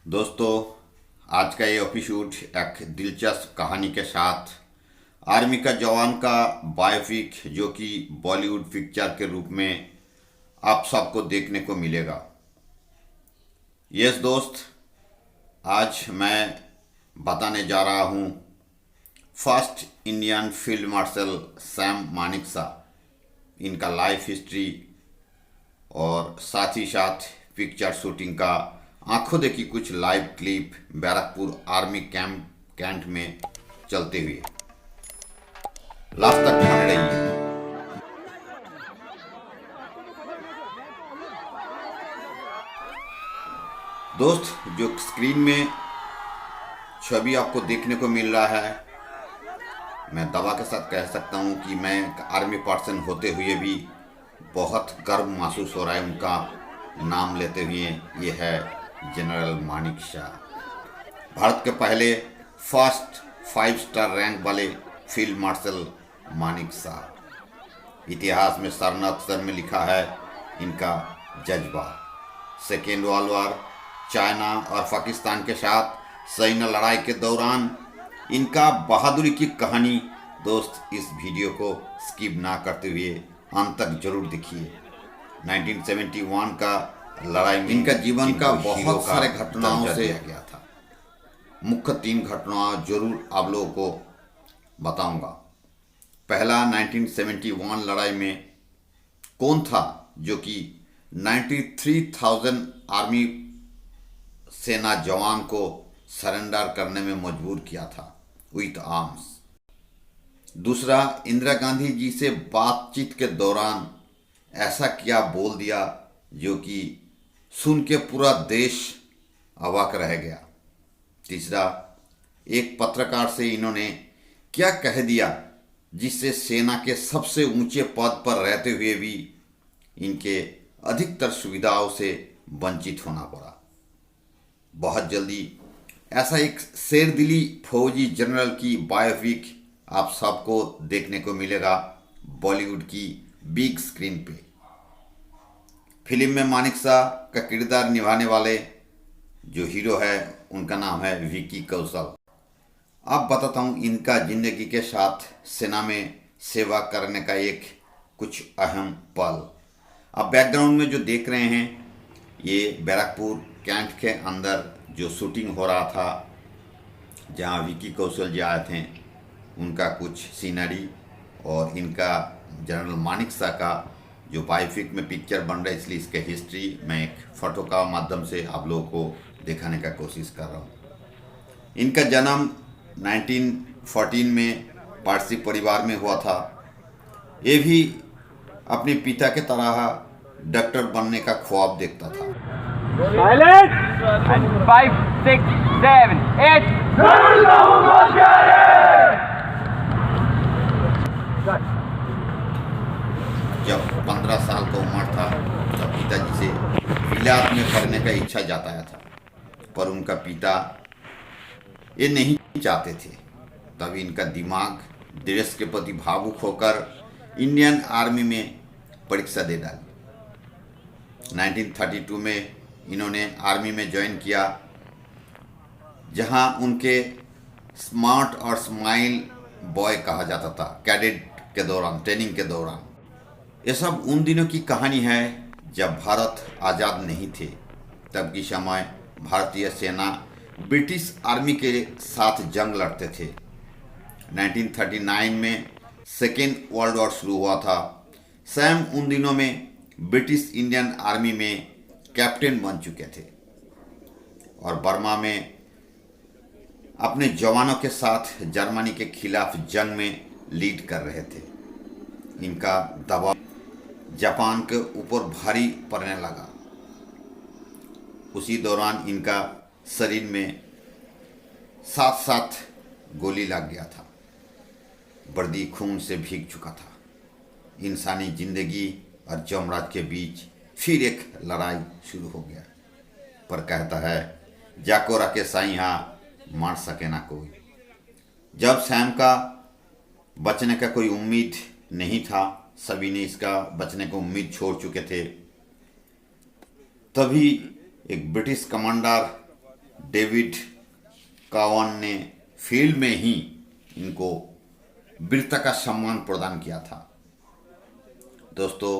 दोस्तों, आज का ये एपिसोड एक दिलचस्प कहानी के साथ आर्मी का जवान का बायोपिक जो कि बॉलीवुड पिक्चर के रूप में आप सबको देखने को मिलेगा। यस दोस्त, आज मैं बताने जा रहा हूँ first Indian field marshal Sam Manekshaw, इनका लाइफ हिस्ट्री और साथ ही साथ पिक्चर शूटिंग का आंखों देखी कुछ live clip Barrackpore army cantt में चलते हुए। लास्ट तक बने रहिए। दोस्त, जो स्क्रीन में छवि आपको देखने को मिल रहा है, मैं दवा के साथ कह सकता हूं कि मैं एक आर्मी पर्सन होते हुए भी बहुत गर्व महसूस हो रहा है उनका नाम लेते हुए। ये है जनरल मानेकशॉ, भारत के पहले फर्स्ट 5 स्टार रैंक वाले फील्ड मार्शल मानेकशॉ। इतिहास में स्वर्ण अक्षर में लिखा है इनका जज्बा। सेकेंड वर्ल्ड वॉर, चाइना और पाकिस्तान के साथ सैन्य लड़ाई के दौरान इनका बहादुरी की कहानी। दोस्त, इस वीडियो को स्किप ना करते हुए अंत तक जरूर देखिए। 1971 का लड़ाई में इनका जीवन का बहुत सारे घटनाओं से गया था। मुख्य 3 घटनाएं जरूर आप लोगों को बताऊंगा। पहला, 1971 लड़ाई में कौन था जो कि 93,000 आर्मी सेना जवान को सरेंडर करने में मजबूर किया था विथ आर्म्स। दूसरा, इंदिरा गांधी जी से बातचीत के दौरान ऐसा क्या बोल दिया जो कि सुन के पूरा देश अवाक रह गया। तीसरा, एक पत्रकार से इन्होंने क्या कह दिया जिससे सेना के सबसे ऊंचे पद पर रहते हुए भी इनके अधिकतर सुविधाओं से वंचित होना पड़ा। बहुत जल्दी ऐसा एक शेरदिली फौजी जनरल की बायोपिक आप सबको देखने को मिलेगा बॉलीवुड की बिग स्क्रीन पे। फिल्म में मानेकशॉ का किरदार निभाने वाले जो हीरो है उनका नाम है विकी कौशल। अब बताता हूँ इनका जिंदगी के साथ सेना में सेवा करने का एक कुछ अहम पल। अब बैकग्राउंड में जो देख रहे हैं ये बैरकपुर कैंट के अंदर जो शूटिंग हो रहा था, जहाँ विकी कौशल जी आए थे, उनका कुछ सीनरी और इनका जनरल मानेकशॉ का जो बायोपिक में पिक्चर बन रहा है, इसलिए इसके हिस्ट्री मैं एक फोटो का माध्यम से आप लोगों को दिखाने का कोशिश कर रहा हूँ। इनका जन्म 1914 में पारसी परिवार में हुआ था। ये भी अपने पिता के तरह डॉक्टर बनने का ख्वाब देखता था। Silence! And 5, 6, 7, 8. जब 15 साल का उम्र था तब पिताजी से विलायत में करने का इच्छा जताया था, पर उनका पिता ये नहीं चाहते थे। तभी इनका दिमाग देश के प्रति भावुक होकर इंडियन आर्मी में परीक्षा दे डाली। 1932 में इन्होंने आर्मी में ज्वाइन किया, जहां उनके स्मार्ट और स्माइल बॉय कहा जाता था कैडेट के दौरान, ट्रेनिंग के दौरान। ये सब उन दिनों की कहानी है जब भारत आज़ाद नहीं थे। तब की समय भारतीय सेना ब्रिटिश आर्मी के साथ जंग लड़ते थे। 1939 में सेकेंड वर्ल्ड वॉर शुरू हुआ था। सैम उन दिनों में ब्रिटिश इंडियन आर्मी में कैप्टन बन चुके थे और बर्मा में अपने जवानों के साथ जर्मनी के खिलाफ जंग में लीड कर रहे थे। इनका दबाव जापान के ऊपर भारी पड़ने लगा। उसी दौरान इनका शरीर में 7 गोली लग गया था। वर्दी खून से भीग चुका था। इंसानी जिंदगी और जमराज के बीच फिर एक लड़ाई शुरू हो गया। पर कहता है जाको रखे साई हाँ मार सके ना कोई। जब सैम का बचने का कोई उम्मीद नहीं था, सभी ने इसका बचने को उम्मीद छोड़ चुके थे, तभी एक ब्रिटिश कमांडर डेविड कावन ने फील्ड में ही इनको वीरता का सम्मान प्रदान किया था। दोस्तों,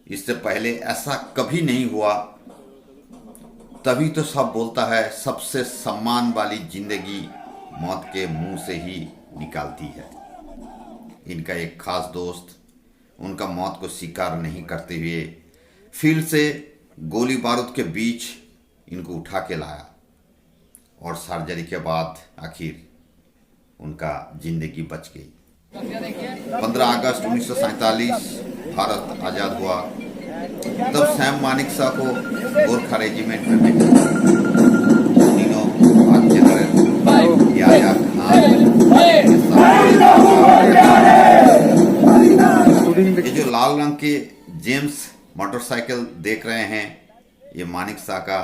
इससे पहले ऐसा कभी नहीं हुआ। तभी तो सब बोलता है सबसे सम्मान वाली जिंदगी मौत के मुंह से ही निकालती है। इनका एक खास दोस्त उनका मौत को स्वीकार नहीं करते हुए फील्ड से गोली बारूद के बीच इनको उठा के लाया और सर्जरी के बाद आखिर उनका जिंदगी बच गई। 15 अगस्त 1947 भारत आज़ाद हुआ। तब सैम मानेकशॉ को गोरखा रेजिमेंट में भेजा। तीनों पाक जनरल याह्या खान। ये जो लाल रंग के जेम्स मोटरसाइकिल देख रहे हैं, ये मानेकशॉ का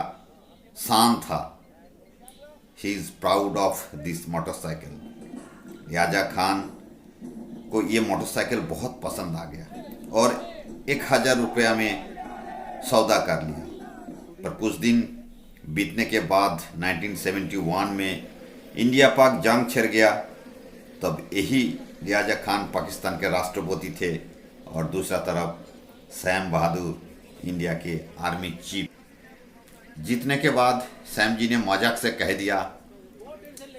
शान था। He is proud of this motorcycle. Yahya Khan को ये मोटरसाइकिल बहुत पसंद आ गया और 1000 रुपया में सौदा कर लिया। पर कुछ दिन बीतने के बाद 1971 में इंडिया पाक जंग छिड़ गया। तब यही याह्या खान पाकिस्तान के राष्ट्रपति थे और दूसरा तरफ सैम बहादुर इंडिया के आर्मी चीफ। जीतने के बाद सैम जी ने मजाक से कह दिया,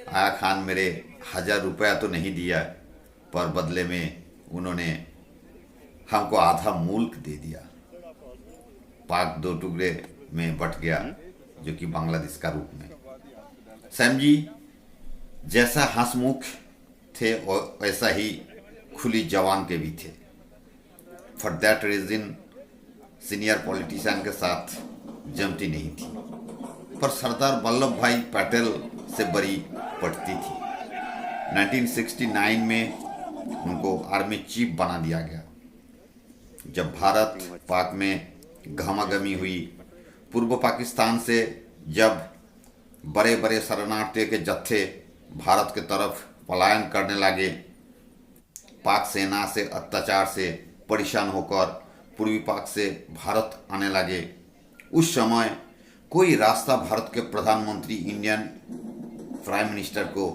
आया खान मेरे 1000 रुपया तो नहीं दिया, पर बदले में उन्होंने हमको आधा मुल्क दे दिया। पाक 2 टुकड़े में बट गया, जो कि बांग्लादेश का रूप में। सैम जी जैसा हंसमुख थे और वैसा ही खुली जवान के भी थे। For that reason senior politician के साथ जमती नहीं थी, पर सरदार वल्लभ भाई पटेल से बड़ी पटती थी। 1969 में उनको आर्मी चीफ बना दिया गया। जब भारत पाक में गहमागहमी हुई, पूर्व पाकिस्तान से जब बड़े बड़े शरणार्थियों के जत्थे भारत के तरफ पलायन करने लगे, पाक सेना से अत्याचार से परेशान होकर पूर्वी पाक से भारत आने लगे, उस समय कोई रास्ता भारत के प्रधानमंत्री इंडियन प्राइम मिनिस्टर को,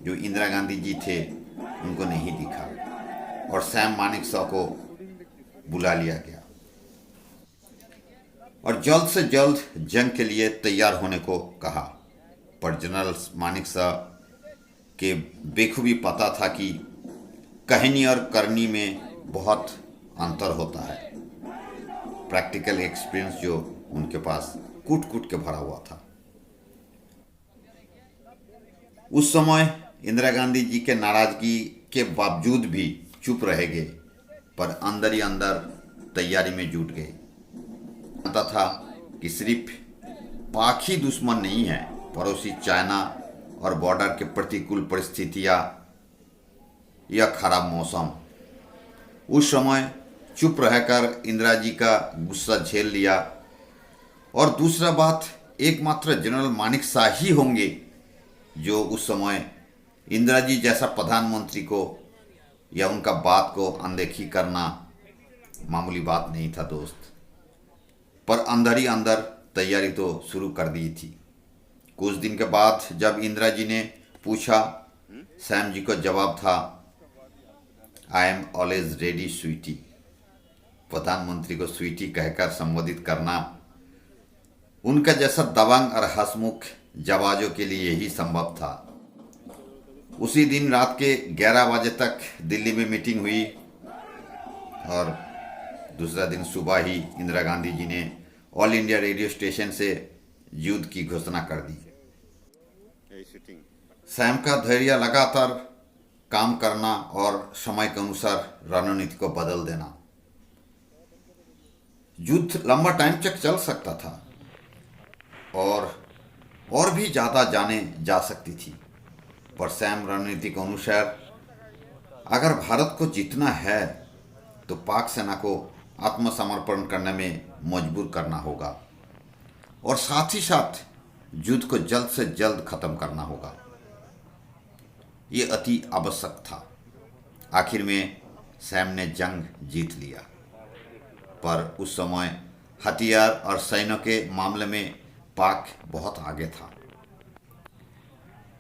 जो इंदिरा गांधी जी थे, उनको नहीं दिखा और सैम मानेकशॉ को बुला लिया गया और जल्द से जल्द जंग के लिए तैयार होने को कहा। पर जनरल मानेकशॉ के बेखूबी पता था कि कहनी और करनी में बहुत अंतर होता है। प्रैक्टिकल एक्सपीरियंस जो उनके पास कूट कूट के भरा हुआ था। उस समय इंदिरा गांधी जी के नाराजगी के बावजूद भी चुप रह गए, पर अंदर ही अंदर तैयारी में जुट गए। पता था कि सिर्फ पाक ही दुश्मन नहीं है, पड़ोसी चाइना और बॉर्डर के प्रतिकूल परिस्थितियां या खराब मौसम। उस समय चुप रहकर इंदिरा जी का गुस्सा झेल लिया। और दूसरा बात, एकमात्र जनरल मानेकशॉ ही होंगे जो उस समय इंदिरा जी जैसा प्रधानमंत्री को या उनका बात को अनदेखी करना मामूली बात नहीं था दोस्त। पर अंदर ही अंदर तैयारी तो शुरू कर दी थी। कुछ दिन के बाद जब इंदिरा जी ने पूछा, सैम जी को जवाब था, I am always ready sweetie. प्रधानमंत्री को स्वीटी कहकर संबोधित करना उनका जैसा दबंग और हंसमुख जवाजों के लिए ही संभव था। उसी दिन रात के 11 बजे तक दिल्ली में मीटिंग हुई और दूसरा दिन सुबह ही इंदिरा गांधी जी ने ऑल इंडिया रेडियो स्टेशन से युद्ध की घोषणा कर दी। सैम का धैर्य लगातार काम करना और समय के अनुसार रणनीति को बदल देना। युद्ध लंबा टाइम तक चल सकता था और भी ज़्यादा जाने जा सकती थी, पर सैम रणनीति के अनुसार अगर भारत को जीतना है तो पाक सेना को आत्मसमर्पण करने में मजबूर करना होगा और साथ ही साथ युद्ध को जल्द से जल्द खत्म करना होगा। ये अति आवश्यक था। आखिर में सैम ने जंग जीत लिया, पर उस समय हथियार और सैन्यों के मामले में पाक बहुत आगे था।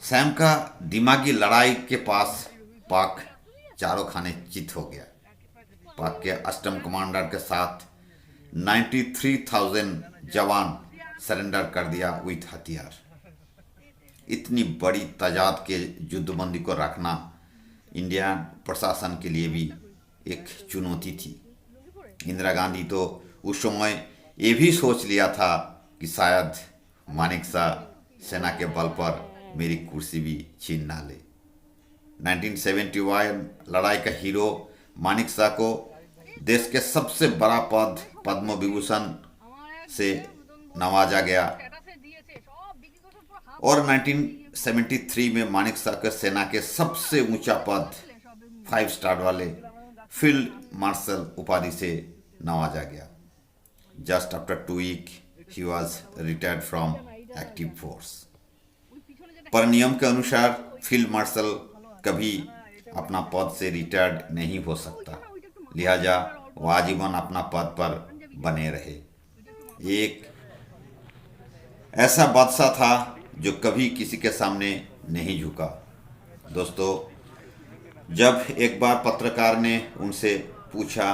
सैम का दिमागी लड़ाई के पास पाक चारों खाने चित हो गया। पाक के अष्टम कमांडर के साथ 93,000 जवान सरेंडर कर दिया विथ हथियार। इतनी बड़ी तादाद के युद्धबंदी को रखना इंडिया प्रशासन के लिए भी एक चुनौती थी। इंदिरा गांधी तो उस समय ये भी सोच लिया था कि शायद मानेकशॉ सेना के बल पर मेरी कुर्सी भी छीन ना ले। 1971 लड़ाई का हीरो मानेकशॉ को देश के सबसे बड़ा पद पद्म विभूषण से नवाजा गया और 1973 में मानेकशॉ के सेना के सबसे ऊंचा पद 5 स्टार वाले फील्ड मार्शल उपाधि से नवाजा गया। जस्ट आफ्टर 2 वीक ही was retired from active force. पर नियम के अनुसार फील्ड मार्शल कभी अपना पद से रिटायर्ड नहीं हो सकता, लिहाजा वो आजीवन अपना पद पर बने रहे। एक ऐसा बादशाह था जो कभी किसी के सामने नहीं झुका। दोस्तों, जब एक बार पत्रकार ने उनसे पूछा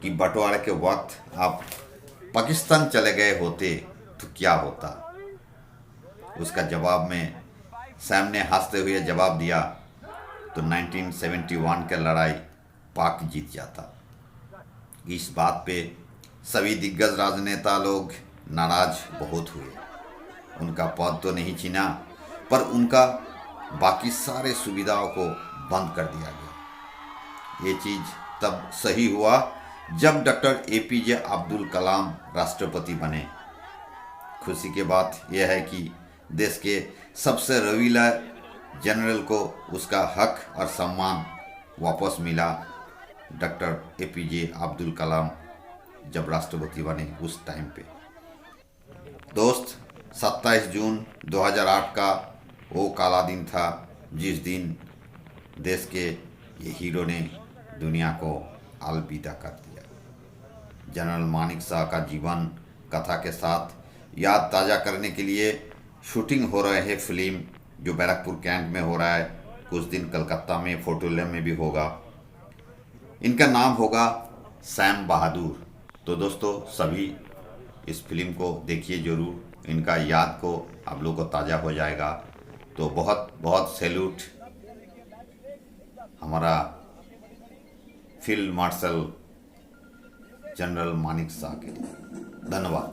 कि बंटवारे के वक्त आप पाकिस्तान चले गए होते तो क्या होता, उसका जवाब में सैम ने हंसते हुए जवाब दिया तो 1971 की लड़ाई पाक जीत जाता। इस बात पे सभी दिग्गज राजनेता लोग नाराज बहुत हुए। उनका पद तो नहीं छीना पर उनका बाकी सारे सुविधाओं को बंद कर दिया गया। ये चीज़ तब सही हुआ जब डॉक्टर APJ अब्दुल कलाम राष्ट्रपति बने। खुशी की बात यह है कि देश के सबसे रवीला जनरल को उसका हक और सम्मान वापस मिला। डॉक्टर APJ अब्दुल कलाम जब राष्ट्रपति बने उस टाइम पे। दोस्त, 27 जून 2008 का वो काला दिन था जिस दिन देश के ये हीरो ने दुनिया को अलविदा कर दिया। जनरल मानेकशॉ का जीवन कथा के साथ याद ताज़ा करने के लिए शूटिंग हो रहे हैं फिल्म जो बैरकपुर कैंट में हो रहा है, कुछ दिन कलकत्ता में फोटोले में भी होगा। इनका नाम होगा सैम बहादुर। तो दोस्तों, सभी इस फिल्म को देखिए ज़रूर, इनका याद को आप लोग को ताज़ा हो जाएगा। तो बहुत बहुत सैल्यूट हमारा फील्ड मार्शल जनरल मानेकशॉ के लिए। धन्यवाद।